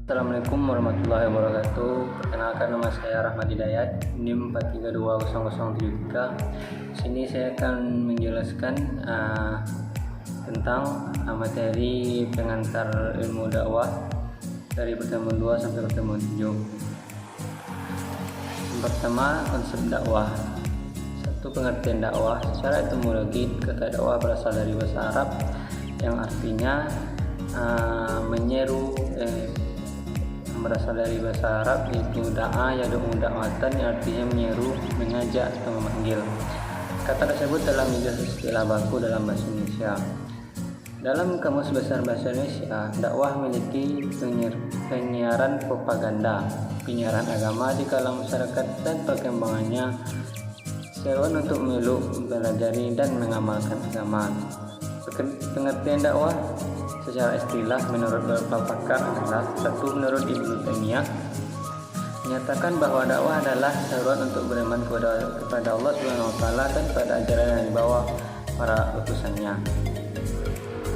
Assalamualaikum warahmatullahi wabarakatuh. Perkenalkan, nama saya Rahmat Hidayat, NIM 432003. Sini saya akan menjelaskan tentang materi pengantar ilmu dakwah dari pertemuan 2 sampai pertemuan 7. Yang pertama, konsep dakwah. Satu, pengertian dakwah. Secara etimologi, kata dakwah berasal dari bahasa Arab yang artinya menyeru, berasal dari bahasa Arab yaitu da'a yad'u da'watan, yang artinya menyeru, mengajak atau memanggil. Kata tersebut telah menjadi istilah baku dalam bahasa Indonesia. Dalam Kamus Besar Bahasa Indonesia, dakwah memiliki penyiaran propaganda, penyiaran agama di kalangan masyarakat, dan perkembangannya seruan untuk meluk, mempelajari, dan mengamalkan agama. Pengertian dakwah secara istilah menurut beberapa pakar adalah: satu, menurut Ibnu Taimiyah, menyatakan bahwa dakwah adalah seruan untuk beriman kepada Allah Subhanahu wa taala dan pada ajaran yang dibawa para utusannya.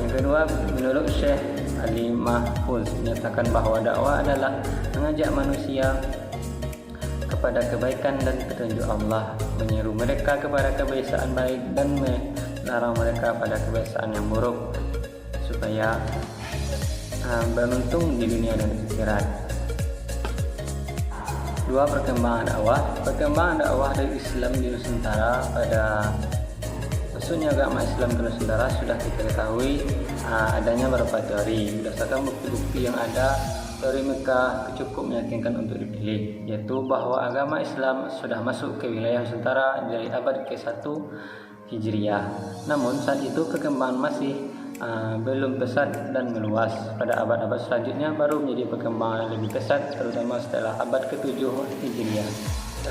Yang kedua, menurut Syekh Ali Mahfuz, menyatakan bahwa dakwah adalah mengajak manusia kepada kebaikan dan petunjuk Allah, menyeru mereka kepada kebiasaan baik dan melarang mereka pada kebiasaan yang buruk, supaya beruntung di dunia dan akhirat. Dua, perkembangan dakwah. Perkembangan dakwah dari Islam di Nusantara pada masuknya agama Islam ke Nusantara sudah kita ketahui adanya beberapa teori. Berdasarkan bukti-bukti yang ada, teori Mekah cukup meyakinkan untuk dipilih, yaitu bahwa agama Islam sudah masuk ke wilayah Nusantara dari abad ke-1 Hijriah. Namun saat itu perkembangan masih belum pesat dan meluas. Pada abad-abad selanjutnya baru menjadi perkembangan yang lebih pesat, terutama setelah abad ke-7 Hijriah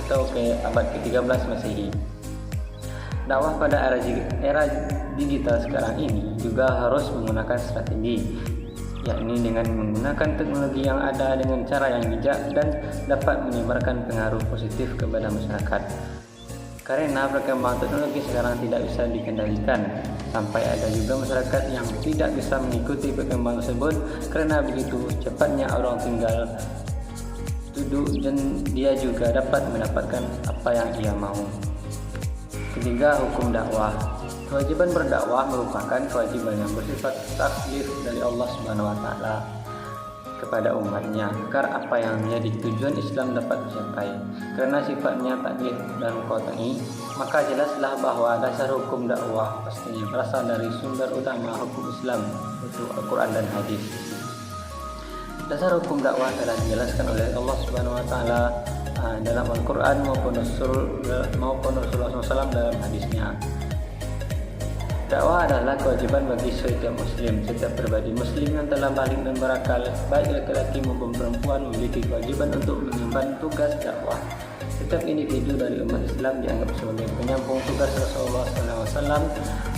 atau ke abad ke-13 Masehi. Dakwah pada era digital sekarang ini juga harus menggunakan strategi, yakni dengan menggunakan teknologi yang ada dengan cara yang bijak dan dapat menyebarkan pengaruh positif kepada masyarakat. Karena perkembangan teknologi sekarang tidak bisa dikendalikan, sampai ada juga masyarakat yang tidak bisa mengikuti perkembangan tersebut karena begitu cepatnya orang tinggal duduk dan dia juga dapat mendapatkan apa yang ia mau. Ketiga, hukum dakwah. Kewajiban berdakwah merupakan kewajiban yang bersifat taklif dari Allah Subhanahu wa taala kepada umatnya agar apa yang menjadi tujuan Islam dapat dicapai. Karena sifatnya taklif dan qat'i, maka jelaslah bahwa dasar hukum dakwah pastinya berasal dari sumber utama hukum Islam, yaitu Al-Quran dan Hadis. Dasar hukum dakwah telah dijelaskan oleh Allah Subhanahu wa taala dalam Al-Quran maupun Rasulullah SAW dalam hadisnya. Dakwah adalah kewajiban bagi setiap muslim. Setiap pribadi muslim yang telah balik dan berakal, baik laki-laki maupun perempuan, memiliki kewajiban untuk mengemban tugas dakwah. Setiap individu dari umat Islam dianggap sebagai penyambung tugas Rasulullah SAW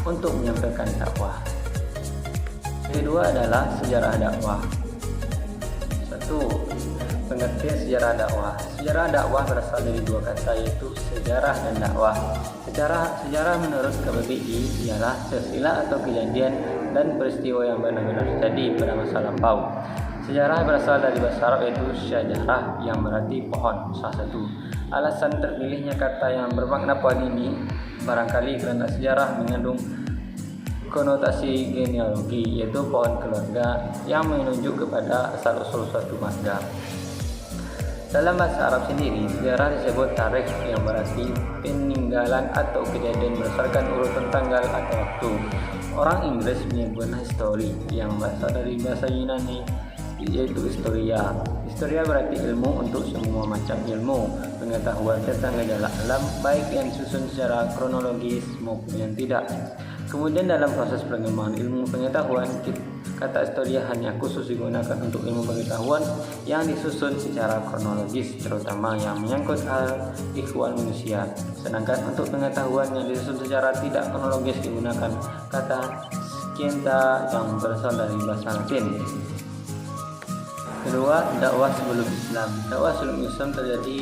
untuk menyampaikan dakwah. Kedua adalah sejarah dakwah. Satu, pengertian sejarah dakwah. Sejarah dakwah berasal dari dua kata, yaitu sejarah dan dakwah. Sejarah menurut KBBI ialah silsilah atau kejadian dan peristiwa yang benar-benar terjadi pada masa lampau. Sejarah berasal dari bahasa Arab yaitu syajarah, yang berarti pohon. Salah satu alasan terpilihnya kata yang bermakna pohon ini barangkali karena sejarah mengandung konotasi genealogi, yaitu pohon keluarga yang menunjuk kepada asal-usul suatu marga. Dalam bahasa Arab sendiri, sejarah disebut tarikh, yang berarti peninggalan atau kejadian berdasarkan urutan tanggal atau waktu. Orang Inggris menyebutnya history, yang berasal dari bahasa Yunani yaitu historia. Historia berarti ilmu untuk semua macam ilmu, pengetahuan tentang gejala alam, baik yang disusun secara kronologis maupun yang tidak. Kemudian dalam proses pengembangan ilmu pengetahuan, kata historia hanya khusus digunakan untuk ilmu pengetahuan yang disusun secara kronologis, terutama yang menyangkut hal ihwal manusia. Sedangkan untuk pengetahuan yang disusun secara tidak kronologis digunakan kata scientia yang berasal dari bahasa Latin. Kedua, dakwah sebelum Islam. Dakwah sebelum Islam terjadi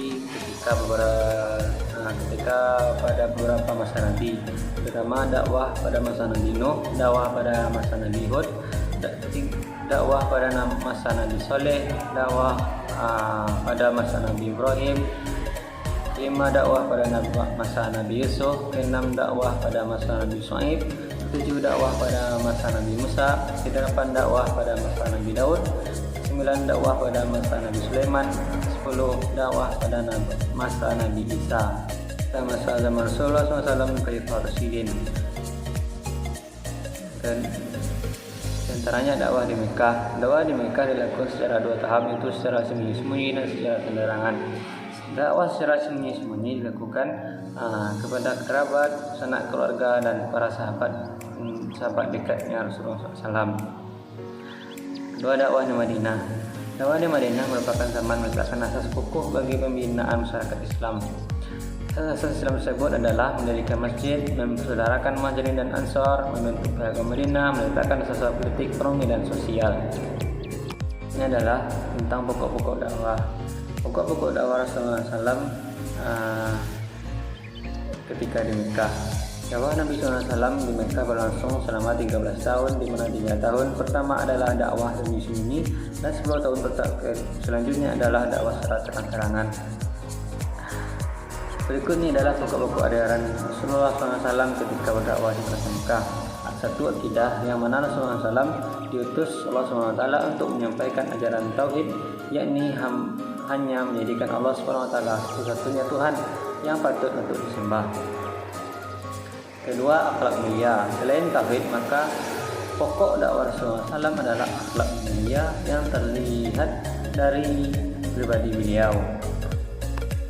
ketika pada beberapa masa Nabi, terutama dakwah pada masa Nabi Nuh, dakwah pada masa Nabi Hud, dakwah pada masa Nabi Soleh, dakwah pada masa Nabi Ibrahim. 5. Dakwah pada masa Nabi Yusuf. 6. Dakwah pada masa Nabi Shu'aib. 7. Dakwah pada masa Nabi Musa. 8. Dakwah pada masa Nabi Daud. 9. Dakwah pada masa Nabi Sulaiman. 10. Dakwah pada masa Nabi Isa. Dan masa zaman Rasulullah SAW Khalifah Rasyidin. Dan antaranya dakwah di Mekah. Dakwah di Mekah dilakukan secara 2 tahap, yaitu secara sembunyi-sembunyi dan secara terang-terangan. Dakwah secara sembunyi-sembunyi dilakukan kepada kerabat, sanak keluarga, dan para sahabat dekatnya Rasulullah SAW. Kedua, dakwah di Madinah. Dakwah di Madinah merupakan zaman meletakkan asas kokoh bagi pembinaan masyarakat Islam. Asas Islam tersebut adalah mendirikan masjid, mempersaudarakan Muhajirin dan Ansor, membentuk piagam Madinah, meletakkan asas politik, ekonomi, dan sosial. Ini adalah tentang pokok-pokok dakwah. Pokok-pokok dakwah Rasulullah SAW ketika di Mekah. Dakwah Nabi SAW di Mekah berlangsung selama 13 tahun, di mana 3 tahun pertama adalah dakwah sembunyi-sembunyi dan 10 tahun selanjutnya adalah dakwah secara terang-terangan. Berikut ini adalah pokok-pokok ajaran Rasulullah SAW ketika berdakwah di kota Mekah. 1. Akidah, yang mana Rasulullah SAW diutus Allah SWT untuk menyampaikan ajaran tauhid, yakni hanya menjadikan Allah SWT satu-satunya Tuhan yang patut untuk disembah. Kedua, akhlak mulia. Selain tauhid, maka pokok dakwah Rasulullah SAW adalah akhlak mulia yang terlihat dari pribadi beliau.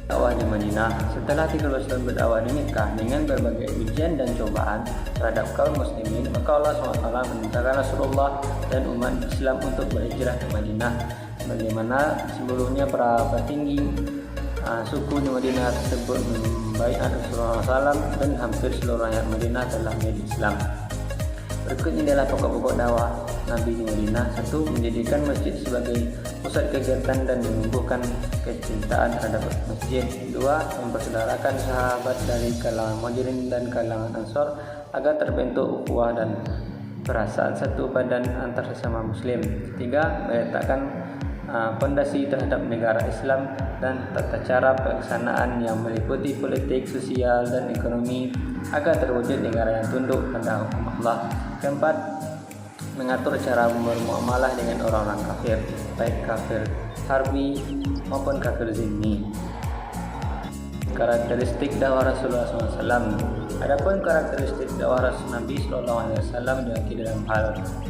Dakwah di Madinah. Setelah 13 tahun berdakwah di Mekah dengan berbagai ujian dan cobaan terhadap kaum muslimin, maka Allah SWT memerintahkan Rasulullah dan umat Islam untuk berhijrah ke Madinah. Bagaimana sebelumnya para petinggi suku di Madinah tersebut membaiat Rasulullah SAW dan hampir seluruh rakyat Madinah telah menjadi Islam. Berikut ini adalah pokok-pokok dakwah Nabi di Madinah. 1. Menjadikan masjid sebagai pusat kegiatan dan menumbuhkan kecintaan terhadap masjid. 2. Mempersaudarakan sahabat dari kalangan Muhajirin dan kalangan Ansor agar terbentuk ukhuwah dan perasaan satu badan antar sesama muslim. 3. Meletakkan fondasi terhadap negara Islam dan tata cara pelaksanaan yang meliputi politik, sosial, dan ekonomi agar terwujud negara yang tunduk pada hukum Allah. 4. Mengatur cara bermuamalah dengan orang-orang kafir, baik kafir harbi maupun kafir zimmi. Karakteristik dakwah Rasulullah SAW. Adapun karakteristik dakwah Nabi SAW diakui dalam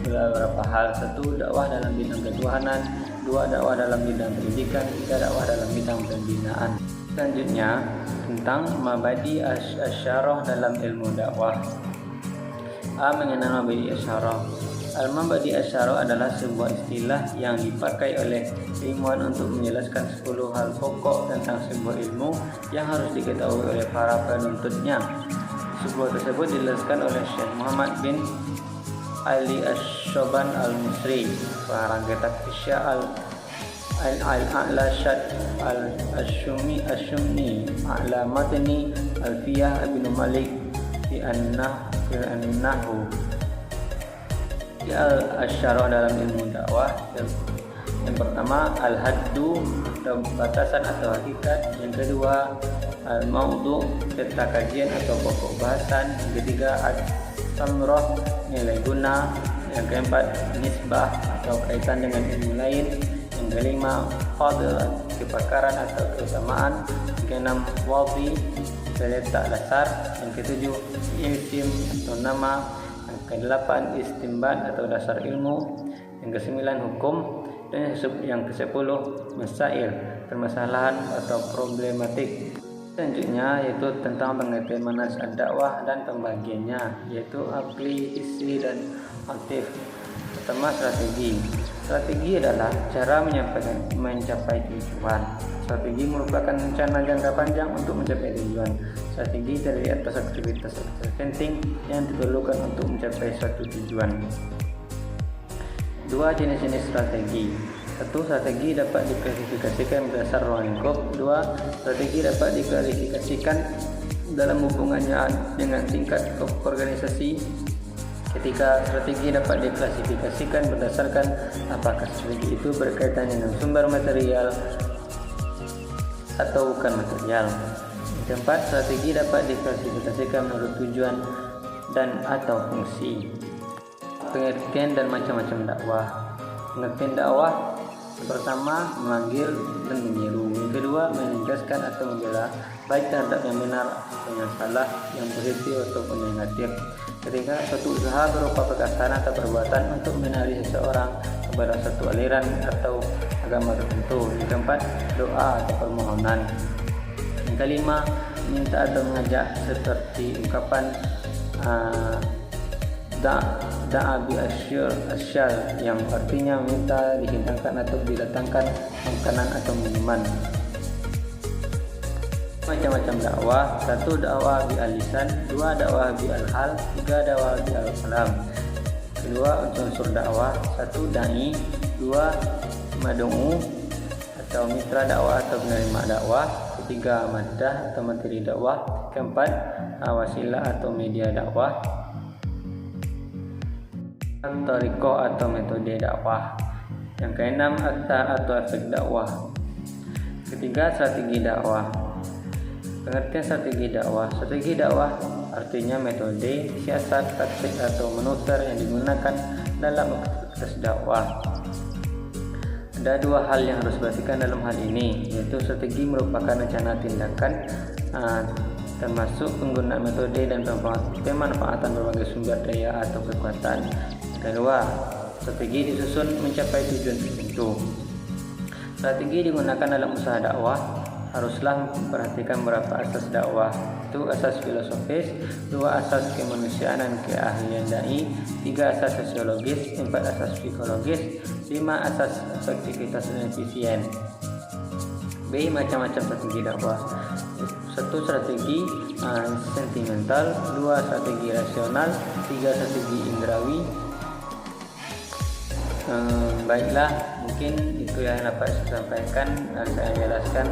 beberapa hal. 1. Dakwah dalam bidang ketuhanan. 2. Dakwah dalam bidang pendidikan. 3. Dakwah dalam bidang pembinaan. Selanjutnya tentang mabadi asyarah dalam ilmu dakwah. Mengenal mabadi asyarah. Al-mabadi asyarah adalah sebuah istilah yang dipakai oleh ilmuwan untuk menjelaskan 10 hal pokok tentang sebuah ilmu yang harus diketahui oleh para penuntutnya. 10 tersebut dijelaskan oleh Syekh Muhammad bin Ali Ash-Shoban Al-Misri, pengarang kitab Isya Al-A'lashad Al-Ashumi A'la Matni Alfiyah Ibn Malik fi An-Nahu. Al-Asyarah dalam ilmu dakwah. Yang pertama, al-haddu atau batasan atau hakikat. Yang kedua, al-maudu peta kajian atau pokok bahasan. Yang ketiga, al-samrah nilai guna. Yang keempat, nisbah atau kaitan dengan ilmu lain. Yang kelima, fadl kepakaran atau keutamaan. Yang keenam, wadhi terletak dasar. Yang ketujuh, isim atau nama. Ke-8 istimbat atau dasar ilmu. Yang ke-9 hukum. Dan yang ke-10 masail, permasalahan atau problematik. Selanjutnya yaitu tentang pengertian manhaj dakwah dan pembagiannya, yaitu akli, isi, dan aktif. Pertama, strategi. Strategi adalah cara mencapai tujuan. Strategi merupakan rencana jangka panjang untuk mencapai tujuan. Strategi terdiri atas aktivitas penting yang diperlukan untuk mencapai suatu tujuan. 2. Jenis-jenis strategi. 1. Strategi dapat diklasifikasikan berdasar ruang lingkup. 2. Strategi dapat diklasifikasikan dalam hubungannya dengan tingkat organisasi, Ketika strategi dapat diklasifikasikan berdasarkan apakah strategi itu berkaitan dengan sumber material atau bukan material. Yang keempat, strategi dapat diklasifikasikan menurut tujuan dan atau fungsi. Pengertian dan macam-macam dakwah. Pengertian dakwah yang pertama, memanggil dan menyeru. Yang kedua, menegaskan atau membela, baik terhadap yang benar atau yang salah, yang positif ataupun yang negatif. Ketiga, suatu usaha berupa perkataan atau perbuatan untuk menarik seseorang kepada satu aliran atau agama tertentu. Yang keempat, doa atau permohonan. Yang kelima, minta atau mengajak seperti ungkapan da'a bi asyal yang artinya minta dihidangkan atau didatangkan makanan atau minuman. Macam-macam dakwah. 1. Dakwah bi al-lisan, 2. Dakwah bi al-hal, 3. Dakwah bi al-kalam. Kedua, unsur dakwah. 1. Dai, 2. mad'u atau mitra dakwah atau penerima dakwah. Ketiga, maddah atau materi dakwah. Keempat, wasilah atau media dakwah. Thariqah atau metode dakwah. Yang keenam, akta atau efek dakwah. Ketiga, strategi dakwah. Pengertian strategi dakwah. Strategi dakwah artinya metode, siasat, taktik atau manuver yang digunakan dalam aktivitas dakwah. Ada dua hal yang harus diperhatikan dalam hal ini, yaitu strategi merupakan rencana tindakan termasuk penggunaan metode dan pemanfaatan berbagai sumber daya atau kekuatan. Kedua, strategi disusun mencapai tujuan tertentu. Strategi digunakan dalam usaha dakwah haruslah memperhatikan beberapa asas dakwah, itu asas filosofis, 2 asas kemanusiaan dan keahlian dai, 3 asas sosiologis, 4 asas psikologis, 5 asas efektivitas dan efisien. B. Macam-macam strategi dakwah. 1. Strategi sentimental, 2 strategi rasional, 3 strategi indrawi. Baiklah, mungkin itu yang dapat saya sampaikan dan saya jelaskan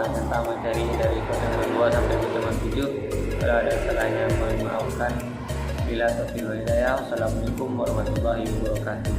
tentang materi dari pertemuan 2 sampai pertemuan 7. Kalau ada salahnya mohon maafkan. Bila taufiq wal hidayah. Wassalamualaikum warahmatullahi wabarakatuh.